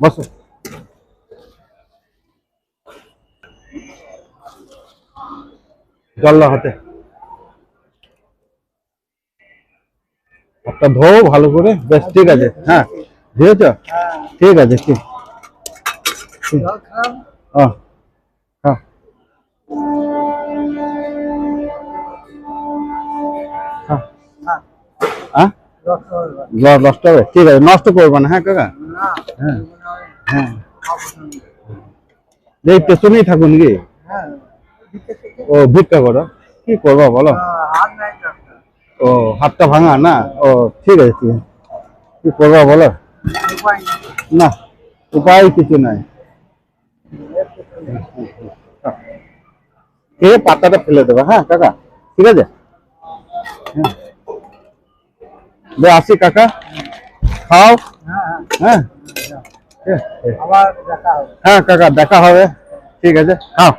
বসো। জল হাতে হাতটা ধো ভালো করে। বেশ ঠিক আছে। হ্যাঁ ধুয়েছ? ঠিক আছে। ঠিক হ্যাঁ হ্যাঁ হ্যাঁ নষ্ট হবে? ঠিক আছে, নষ্ট করবো না। হ্যাঁ কাকা। হ্যাঁ হ্যাঁ এই পেছনেই থাকুন কি? ও ভিক্ষা করো? কি করবো বলো? ও হাতটা ভাঙা না? ও ঠিক আছে ঠিক আছে। কি করবো বলো? না উপায় কিছু নাই। খেয়ে পাতাটা ফেলে দেবো। হ্যাঁ কাকা ঠিক আছে। হ্যাঁ আসি কাকা, খাও। হ্যাঁ হ্যাঁ কাকা দেখা হবে। ঠিক আছে খাও।